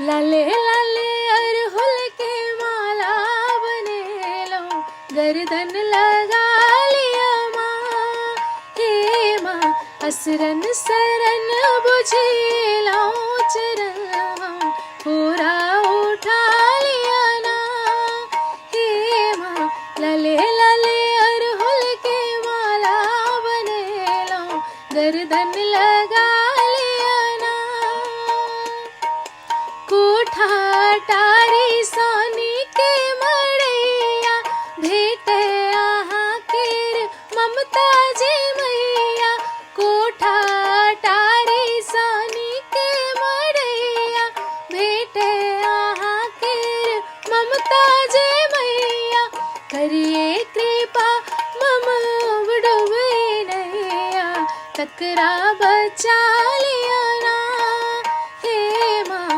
लाले लाले अरहुल के माला बने लो, गर्दन लगा लिया माँ। हे माँ असरन सरन बुझे लो चरण, पूरा उठा लिया ना। हे माँ लाले लाले अरहुल के माला बने लो, गर्दन लगा लिया ना। कोठा टारी सोनी के मड़ैया, भेटे आहाँ केर ममता जे मैया। कोठा टारी सोनी के मड़ैया, भेटे आहाँ केर ममता जे मैया। करिए कृपा मम डूबे नैया, तकरा बचा